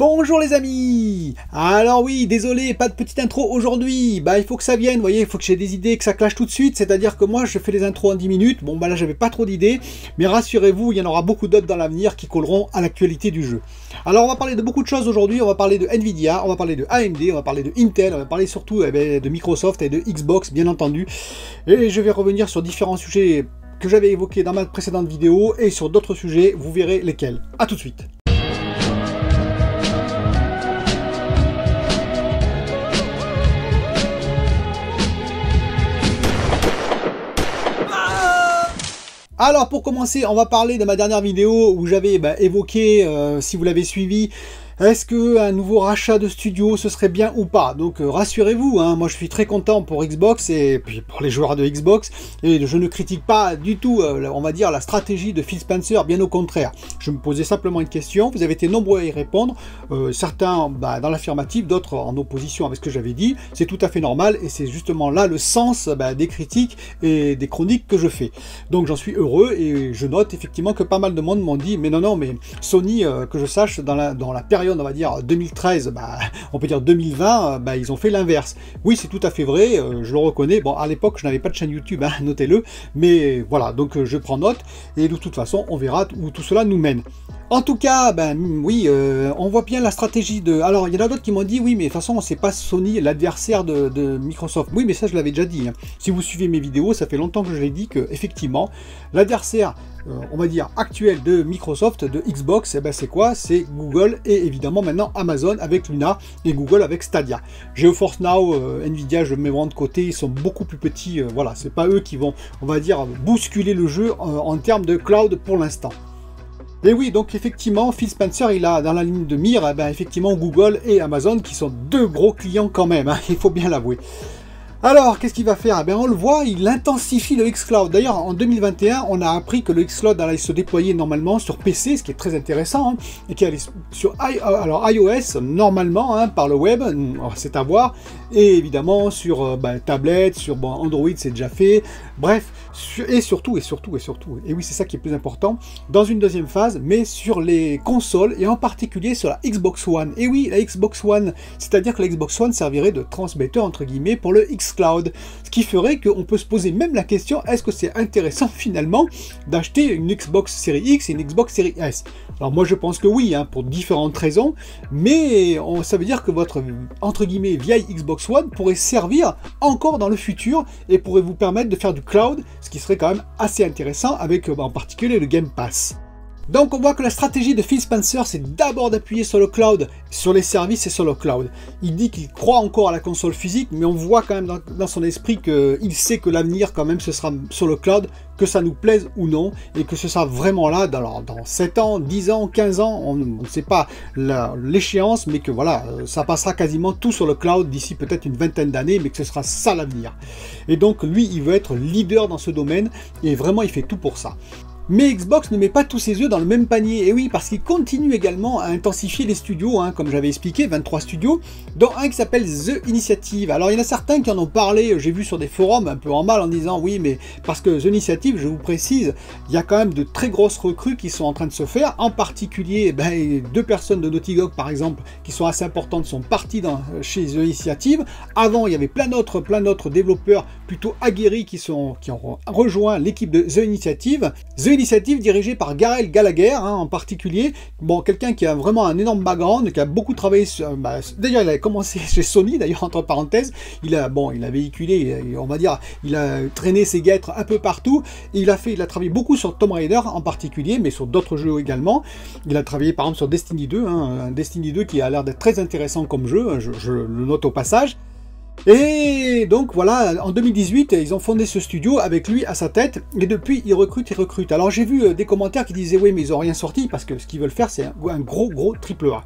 Bonjour les amis. Alors oui, désolé, pas de petite intro aujourd'hui. Il faut que ça vienne, vous voyez, il faut que j'ai des idées, que ça clash tout de suite. C'est-à-dire que moi, je fais les intros en 10 minutes. Bon, là, j'avais pas trop d'idées. Mais rassurez-vous, il y en aura beaucoup d'autres dans l'avenir qui colleront à l'actualité du jeu. Alors, on va parler de beaucoup de choses aujourd'hui. On va parler de Nvidia, on va parler de AMD, on va parler de Intel, on va parler surtout de Microsoft et de Xbox, bien entendu. Et je vais revenir sur différents sujets que j'avais évoqués dans ma précédente vidéo et sur d'autres sujets, vous verrez lesquels. A tout de suite. Alors pour commencer, on va parler de ma dernière vidéo où j'avais évoqué, si vous l'avez suivi, est-ce qu'un nouveau rachat de studio ce serait bien ou pas? Donc rassurez-vous, hein, moi je suis très content pour Xbox et puis pour les joueurs de Xbox, et je ne critique pas du tout, on va dire, la stratégie de Phil Spencer, bien au contraire. Je me posais simplement une question, vous avez été nombreux à y répondre, certains dans l'affirmative, d'autres en opposition avec ce que j'avais dit. C'est tout à fait normal et c'est justement là le sens des critiques et des chroniques que je fais. Donc j'en suis heureux et je note effectivement que pas mal de monde m'ont dit mais non, mais Sony, que je sache, dans la période on va dire 2013, on peut dire 2020, ils ont fait l'inverse. Oui, c'est tout à fait vrai, je le reconnais. Bon, à l'époque, je n'avais pas de chaîne YouTube, notez-le, mais voilà, donc je prends note, et de toute façon, on verra où tout cela nous mène. En tout cas, oui, on voit bien la stratégie de... Alors, il y en a d'autres qui m'ont dit, oui, mais de toute façon, c'est pas Sony l'adversaire de Microsoft. Oui, mais ça, je l'avais déjà dit. Si vous suivez mes vidéos, ça fait longtemps que je l'ai dit, que effectivement, l'adversaire, on va dire, actuel de Microsoft, de Xbox, c'est quoi? C'est Google et évidemment maintenant Amazon avec Luna et Google avec Stadia. GeForce Now, Nvidia, je me mets vraiment de côté, ils sont beaucoup plus petits, voilà, c'est pas eux qui vont, on va dire, bousculer le jeu en termes de cloud pour l'instant. Et oui, donc effectivement, Phil Spencer, il a dans la ligne de mire, effectivement, Google et Amazon, qui sont deux gros clients quand même, il faut bien l'avouer. Alors, qu'est-ce qu'il va faire? On le voit, il intensifie le xCloud. D'ailleurs, en 2021, on a appris que le xCloud allait se déployer normalement sur PC, ce qui est très intéressant, et qui allait sur iOS, normalement, par le web, c'est à voir, et évidemment sur tablette, sur Android, c'est déjà fait, bref, et surtout, et oui, c'est ça qui est plus important, dans une deuxième phase, mais sur les consoles, et en particulier sur la Xbox One. Et oui, la Xbox One, c'est-à-dire que la Xbox One servirait de transmetteur, entre guillemets, pour le xCloud, ce qui ferait qu'on peut se poser même la question, est-ce que c'est intéressant finalement d'acheter une Xbox Series X et une Xbox Series S? Alors moi je pense que oui, pour différentes raisons, mais ça veut dire que votre, entre guillemets, vieille Xbox One pourrait servir encore dans le futur et pourrait vous permettre de faire du cloud, ce qui serait quand même assez intéressant avec en particulier le Game Pass. Donc on voit que la stratégie de Phil Spencer, c'est d'abord d'appuyer sur le cloud, sur les services et sur le cloud. Il dit qu'il croit encore à la console physique, mais on voit quand même dans son esprit qu'il sait que l'avenir quand même ce sera sur le cloud, que ça nous plaise ou non, et que ce sera vraiment là dans 7 ans, 10 ans, 15 ans, on ne sait pas l'échéance, mais que voilà, ça passera quasiment tout sur le cloud d'ici peut-être une vingtaine d'années, mais que ce sera ça l'avenir. Et donc lui, il veut être leader dans ce domaine, et vraiment il fait tout pour ça. Mais Xbox ne met pas tous ses œufs dans le même panier, et oui, parce qu'il continue également à intensifier les studios, comme j'avais expliqué, 23 studios, dont un qui s'appelle The Initiative. Alors il y en a certains qui en ont parlé, j'ai vu sur des forums un peu en mal en disant oui, mais parce que The Initiative, je vous précise, il y a quand même de très grosses recrues qui sont en train de se faire, en particulier deux personnes de Naughty Dog par exemple, qui sont assez importantes, sont parties chez The Initiative. Avant, il y avait plein d'autres développeurs plutôt aguerris qui ont rejoint l'équipe de The Initiative. The Initiative dirigée par Gareth Gallagher, en particulier, quelqu'un qui a vraiment un énorme background, qui a beaucoup travaillé sur... d'ailleurs, il a commencé chez Sony, d'ailleurs, entre parenthèses, il a véhiculé, on va dire, il a traîné ses guêtres un peu partout, et il a travaillé beaucoup sur Tomb Raider en particulier, mais sur d'autres jeux également. Il a travaillé par exemple sur Destiny 2, Destiny 2 qui a l'air d'être très intéressant comme jeu, je le note au passage. Et donc voilà, en 2018, ils ont fondé ce studio avec lui à sa tête, et depuis, ils recrutent. Alors j'ai vu des commentaires qui disaient, oui, mais ils n'ont rien sorti, parce que ce qu'ils veulent faire, c'est un gros triple A.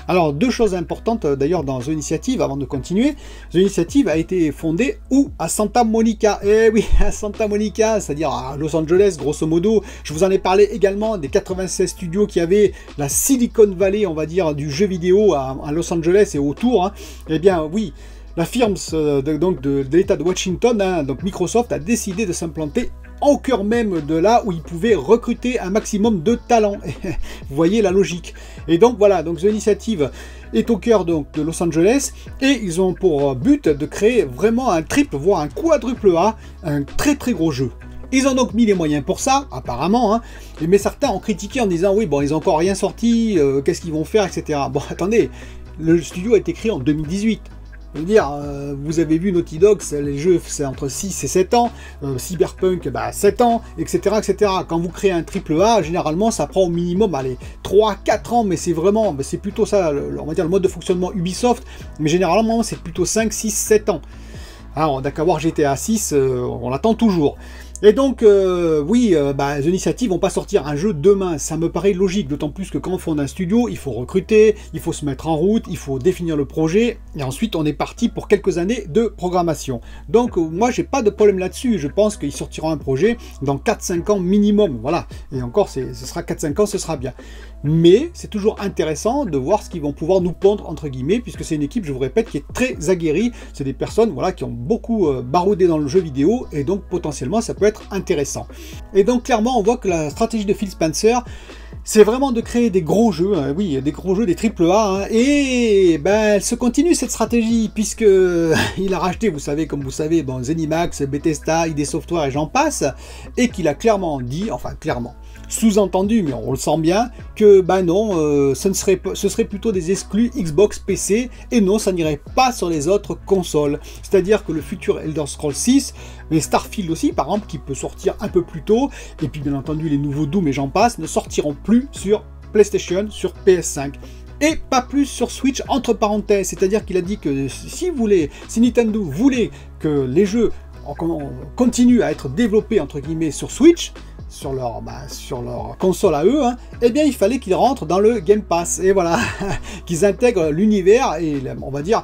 Alors, deux choses importantes, d'ailleurs, dans The Initiative, avant de continuer. The Initiative a été fondée où? À Santa Monica. Eh oui, à Santa Monica, c'est-à-dire à Los Angeles, grosso modo. Je vous en ai parlé également des 96 studios qui avaient la Silicon Valley, on va dire, du jeu vidéo à Los Angeles et autour. Eh bien, oui. La firme de l'État de Washington, donc Microsoft, a décidé de s'implanter au cœur même de là où ils pouvaient recruter un maximum de talents. Vous voyez la logique. Et donc voilà, donc The Initiative est au cœur donc, de Los Angeles, et ils ont pour but de créer vraiment un triple, voire un quadruple A, un très très gros jeu. Ils ont donc mis les moyens pour ça, apparemment, hein, mais certains ont critiqué en disant oui, bon, ils n'ont encore rien sorti, qu'est-ce qu'ils vont faire, etc. Bon, attendez, le studio a été créé en 2018. Je veux dire, vous avez vu Naughty Dog, les jeux, c'est entre 6 et 7 ans, Cyberpunk, 7 ans, etc., etc. Quand vous créez un triple A, généralement, ça prend au minimum, allez, 3-4 ans, mais c'est vraiment, c'est plutôt ça, on va dire, le mode de fonctionnement Ubisoft, mais généralement, c'est plutôt 5, 6, 7 ans. Alors, on n'a qu'à voir GTA 6, on l'attend toujours. Et donc, oui, The Initiative vont pas sortir un jeu demain, ça me paraît logique, d'autant plus que quand on fonde un studio, il faut recruter, il faut se mettre en route, il faut définir le projet, et ensuite on est parti pour quelques années de programmation. Donc moi j'ai pas de problème là-dessus, je pense qu'ils sortiront un projet dans 4-5 ans minimum, voilà, et encore ce sera 4-5 ans, ce sera bien. Mais c'est toujours intéressant de voir ce qu'ils vont pouvoir nous pondre, entre guillemets, puisque c'est une équipe, je vous répète, qui est très aguerrie, c'est des personnes voilà, qui ont beaucoup baroudé dans le jeu vidéo, et donc potentiellement ça peut être intéressant. Et donc clairement on voit que la stratégie de Phil Spencer, c'est vraiment de créer des gros jeux, hein, oui, des gros jeux, des triple A, hein, et elle se continue cette stratégie, puisque il a racheté, vous savez, comme vous savez, bon, ZeniMax, Bethesda, ID Software et j'en passe, et qu'il a clairement dit, enfin clairement, sous-entendu, mais on le sent bien, que non, ce serait plutôt des exclus Xbox PC, et non, ça n'irait pas sur les autres consoles. C'est-à-dire que le futur Elder Scrolls 6, mais Starfield aussi, par exemple, qui peut sortir un peu plus tôt, et puis bien entendu les nouveaux Doom et j'en passe, ne sortiront plus sur PlayStation, sur PS5. Et pas plus sur Switch, entre parenthèses, c'est-à-dire qu'il a dit que si Nintendo voulait que les jeux continuent à être développés, entre guillemets, sur Switch, sur leur console à eux, hein, eh bien il fallait qu'ils rentrent dans le Game Pass, et voilà, qu'ils intègrent l'univers et on va dire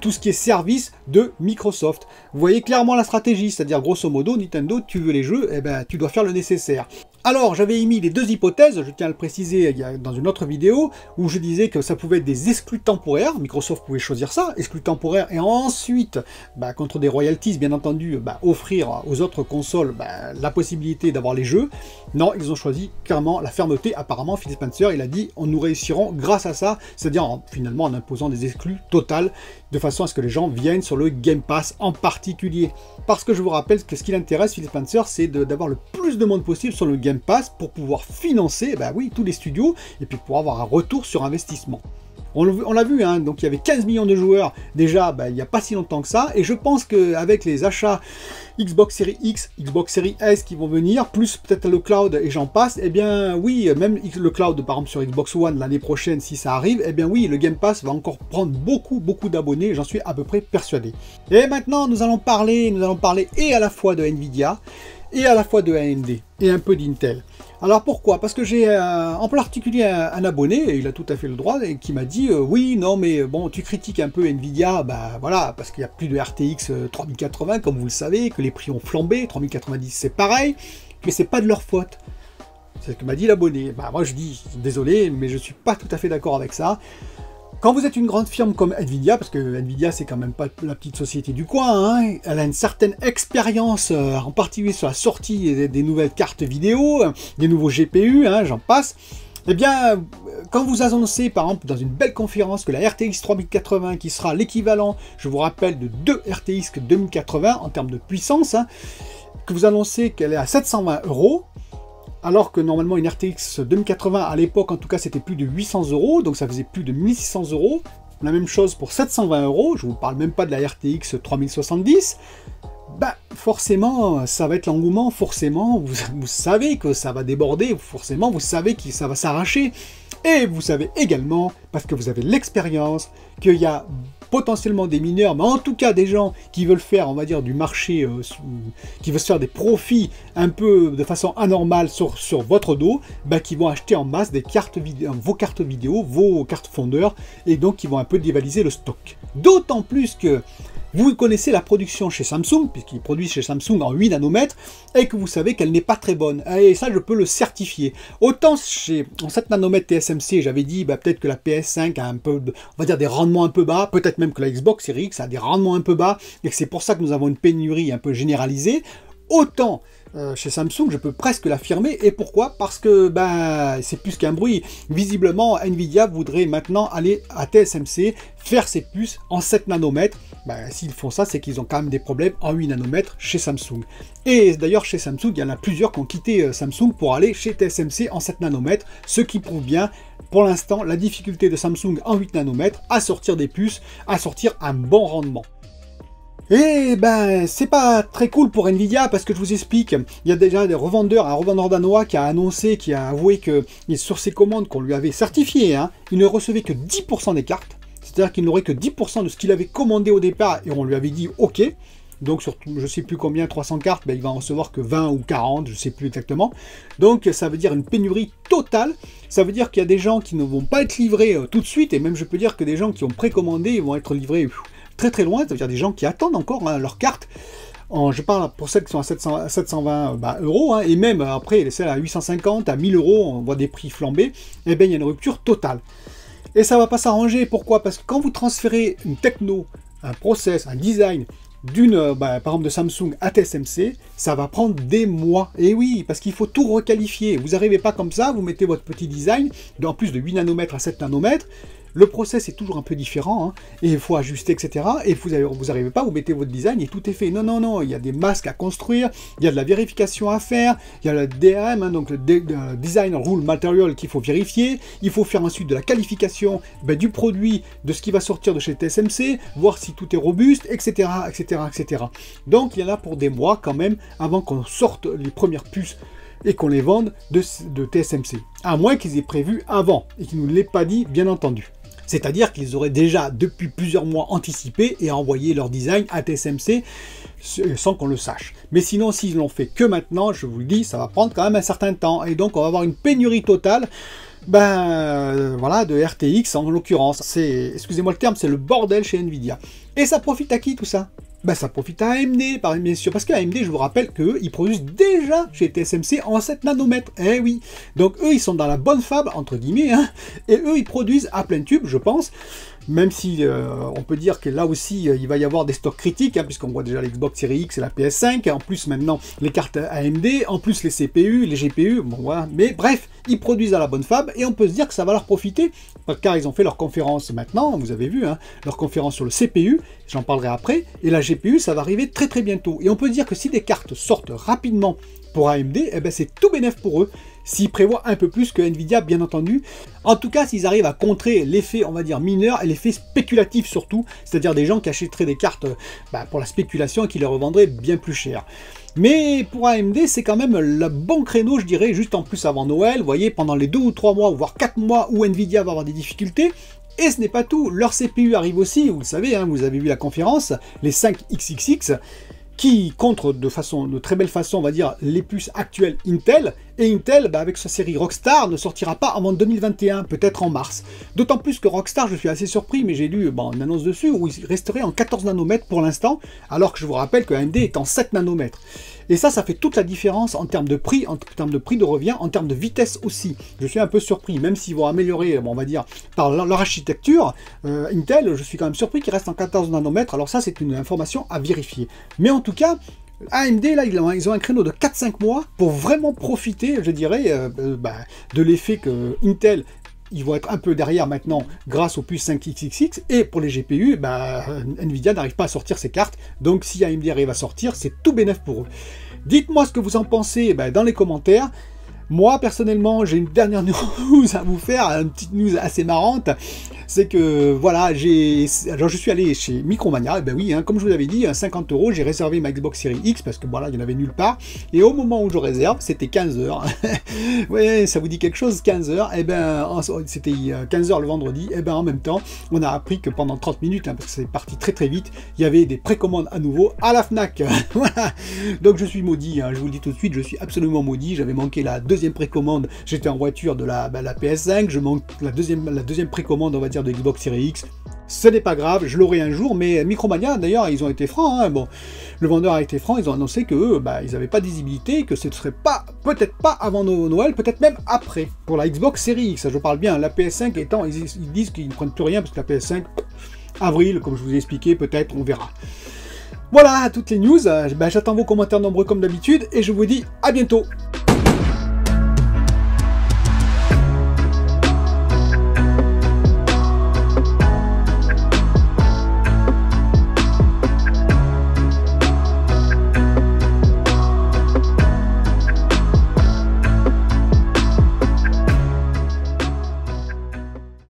tout ce qui est service de Microsoft. Vous voyez clairement la stratégie, c'est-à-dire grosso modo, Nintendo, tu veux les jeux, eh ben tu dois faire le nécessaire. Alors, j'avais émis les deux hypothèses, je tiens à le préciser dans une autre vidéo, où je disais que ça pouvait être des exclus temporaires, Microsoft pouvait choisir ça, exclus temporaires, et ensuite, contre des royalties, bien entendu, offrir aux autres consoles la possibilité d'avoir les jeux. Non, ils ont choisi clairement la fermeté. Apparemment, Phil Spencer, il a dit, nous réussirons grâce à ça, c'est-à-dire finalement en imposant des exclus totales, de façon à ce que les gens viennent sur le Game Pass en particulier. Parce que je vous rappelle que ce qui l'intéresse, Phil Spencer, c'est d'avoir le plus de monde possible sur le Game Pass pour pouvoir financer, oui, tous les studios, et puis pour avoir un retour sur investissement. On l'a vu, hein, donc il y avait 15 millions de joueurs déjà il n'y a pas si longtemps que ça, et je pense qu'avec les achats Xbox Series X, Xbox Series S qui vont venir, plus peut-être le cloud et j'en passe, eh bien oui, même le cloud par exemple sur Xbox One l'année prochaine si ça arrive, eh bien oui, le Game Pass va encore prendre beaucoup d'abonnés, j'en suis à peu près persuadé. Et maintenant nous allons parler et à la fois de Nvidia, et à la fois de AMD, et un peu d'Intel. Alors pourquoi? Parce que j'ai en particulier un abonné, et il a tout à fait le droit, et qui m'a dit oui, non mais bon, tu critiques un peu Nvidia, voilà, parce qu'il n'y a plus de RTX 3080, comme vous le savez, que les prix ont flambé, 3090 c'est pareil, mais c'est pas de leur faute. C'est ce que m'a dit l'abonné. Moi je dis, désolé, mais je suis pas tout à fait d'accord avec ça. Quand vous êtes une grande firme comme Nvidia, parce que Nvidia c'est quand même pas la petite société du coin, hein, elle a une certaine expérience, en particulier sur la sortie des nouvelles cartes vidéo, des nouveaux GPU, hein, j'en passe, eh bien, quand vous annoncez par exemple dans une belle conférence que la RTX 3080 qui sera l'équivalent, je vous rappelle, de 2 RTX 2080 en termes de puissance, hein, que vous annoncez qu'elle est à 720 €, alors que normalement une RTX 2080 à l'époque en tout cas c'était plus de 800 €, donc ça faisait plus de 1600 €. La même chose pour 720 €, je vous parle même pas de la RTX 3070. Forcément ça va être l'engouement, forcément vous savez que ça va déborder, forcément vous savez que ça va s'arracher. Et vous savez également, parce que vous avez l'expérience, qu'il y a potentiellement des mineurs, mais en tout cas des gens qui veulent faire, on va dire, du marché, qui veulent se faire des profits un peu de façon anormale sur votre dos, qui vont acheter en masse des cartes vidéo, vos cartes vidéo, vos cartes fondeurs, et donc qui vont un peu dévaliser le stock. D'autant plus que vous connaissez la production chez Samsung, puisqu'ils produisent chez Samsung en 8 nanomètres, et que vous savez qu'elle n'est pas très bonne. Et ça, je peux le certifier. Autant en 7 nanomètres TSMC, j'avais dit peut-être que la PS5 a un peu, on va dire, des rendements un peu bas, peut-être même que la Xbox Series X a des rendements un peu bas, et que c'est pour ça que nous avons une pénurie un peu généralisée. autant chez Samsung, je peux presque l'affirmer. Et pourquoi? Parce que c'est plus qu'un bruit. Visiblement, Nvidia voudrait maintenant aller à TSMC faire ses puces en 7 nanomètres. S'ils font ça, c'est qu'ils ont quand même des problèmes en 8 nanomètres chez Samsung. Et d'ailleurs, chez Samsung, il y en a plusieurs qui ont quitté Samsung pour aller chez TSMC en 7 nanomètres, ce qui prouve bien, pour l'instant, la difficulté de Samsung en 8 nanomètres à sortir des puces, à sortir un bon rendement. Et c'est pas très cool pour Nvidia parce que je vous explique, il y a déjà des revendeurs, un revendeur danois qui a annoncé, qui a avoué que sur ses commandes qu'on lui avait certifiées, il ne recevait que 10% des cartes, c'est-à-dire qu'il n'aurait que 10% de ce qu'il avait commandé au départ et on lui avait dit OK. Donc surtout, je sais plus combien, 300 cartes, il va en recevoir que 20 ou 40, je sais plus exactement. Donc ça veut dire une pénurie totale, ça veut dire qu'il y a des gens qui ne vont pas être livrés tout de suite, et même je peux dire que des gens qui ont précommandé vont être livrés très très loin, ça veut dire des gens qui attendent encore leur carte. Je parle pour celles qui sont à 720 euros, et même après celles à 850, à 1000 euros, on voit des prix flamber, il y a une rupture totale. Et ça va pas s'arranger, pourquoi? Parce que quand vous transférez une techno, un process, un design, par exemple de Samsung à TSMC, ça va prendre des mois. Et oui, parce qu'il faut tout requalifier. Vous n'arrivez pas comme ça, vous mettez votre petit design, en plus de 8 nanomètres à 7 nanomètres, le process est toujours un peu différent, et il faut ajuster, etc. Et vous n'arrivez pas, vous mettez votre design et tout est fait. Non, non, non, il y a des masques à construire, il y a de la vérification à faire, il y a le DRM, donc le Design Rule Material qu'il faut vérifier, il faut faire ensuite de la qualification du produit, de ce qui va sortir de chez TSMC, voir si tout est robuste, etc., etc., etc. Donc il y en a pour des mois quand même, avant qu'on sorte les premières puces et qu'on les vende de TSMC. À moins qu'ils aient prévu avant, et qu'ils ne nous l'aient pas dit, bien entendu. C'est-à-dire qu'ils auraient déjà, depuis plusieurs mois, anticipé et envoyé leur design à TSMC sans qu'on le sache. Mais sinon, s'ils l'ont fait que maintenant, je vous le dis, ça va prendre quand même un certain temps. Et donc, on va avoir une pénurie totale voilà, de RTX en l'occurrence. Excusez-moi le terme, c'est le bordel chez Nvidia. Et ça profite à qui tout ça? Ça profite à AMD, bien sûr, parce qu'AMD, je vous rappelle qu'eux, ils produisent déjà chez TSMC en 7 nanomètres. Eh oui. Donc eux, ils sont dans la bonne fable, entre guillemets, et eux, ils produisent à plein tube, je pense. Même si on peut dire que là aussi, il va y avoir des stocks critiques, puisqu'on voit déjà l'Xbox Series X et la PS5, en plus maintenant les cartes AMD, en plus les CPU, les GPU, bon voilà. Mais bref, ils produisent à la bonne fable, et on peut se dire que ça va leur profiter, car ils ont fait leur conférence maintenant, vous avez vu, leur conférence sur le CPU, j'en parlerai après, et la GPU, ça va arriver très très bientôt. Et on peut dire que si des cartes sortent rapidement pour AMD, c'est tout bénef pour eux, s'ils prévoient un peu plus que Nvidia, bien entendu. En tout cas, s'ils arrivent à contrer l'effet, on va dire, mineur, et l'effet spéculatif surtout, c'est-à-dire des gens qui achèteraient des cartes pour la spéculation et qui les revendraient bien plus cher. Mais pour AMD, c'est quand même le bon créneau, je dirais, juste en plus avant Noël, vous voyez, pendant les 2 ou 3 mois, voire 4 mois où Nvidia va avoir des difficultés. Et ce n'est pas tout, leur CPU arrive aussi, vous le savez, vous avez vu la conférence, les 5XXX, qui contre de très belle façon, on va dire, les puces actuelles Intel, et Intel, avec sa série Rockstar, ne sortira pas avant 2021, peut-être en mars. D'autant plus que Rockstar, je suis assez surpris, mais j'ai lu une annonce dessus, où il resterait en 14 nanomètres pour l'instant, alors que je vous rappelle que AMD est en 7 nanomètres. Et ça fait toute la différence en termes de prix, en termes de prix de revient, en termes de vitesse aussi. Je suis un peu surpris, même s'ils vont améliorer, on va dire, par leur architecture, Intel, je suis quand même surpris qu'ils restent en 14 nanomètres, alors ça c'est une information à vérifier. Mais en tout cas, AMD, là, ils ont un créneau de 4-5 mois pour vraiment profiter, je dirais, de l'effet que Intel, ils vont être un peu derrière maintenant grâce aux puces 5XXX, et pour les GPU, Nvidia n'arrive pas à sortir ses cartes, donc si AMD arrive à sortir, c'est tout bénef pour eux. Dites-moi ce que vous en pensez dans les commentaires. Moi, personnellement, j'ai une dernière news à vous faire, une petite news assez marrante. C'est que, voilà, alors je suis allé chez Micromania, et oui, comme je vous l'avais dit, 50 €, j'ai réservé ma Xbox Series X, parce que voilà, il n'y en avait nulle part, et au moment où je réserve, c'était 15 h. Ouais, ça vous dit quelque chose, 15 h, c'était 15 h le vendredi, en même temps, on a appris que pendant 30 minutes, parce que c'est parti très très vite, il y avait des précommandes à nouveau à la Fnac. Voilà, donc je suis maudit, je vous le dis tout de suite, je suis absolument maudit, j'avais manqué la deuxième précommande, j'étais en voiture de la PS5, je manque la deuxième précommande, on va dire, de Xbox Series X. Ce n'est pas grave, je l'aurai un jour, mais Micromania, d'ailleurs, ils ont été francs, bon, le vendeur a été franc, ils ont annoncé que eux, ils n'avaient pas de visibilité, que ce ne serait peut-être pas avant Noël, peut-être même après, pour la Xbox Series X, je parle bien, la PS5 étant, ils disent qu'ils ne prennent plus rien, parce que la PS5, avril, comme je vous ai expliqué, peut-être, on verra. Voilà, toutes les news, j'attends vos commentaires nombreux comme d'habitude, et je vous dis à bientôt.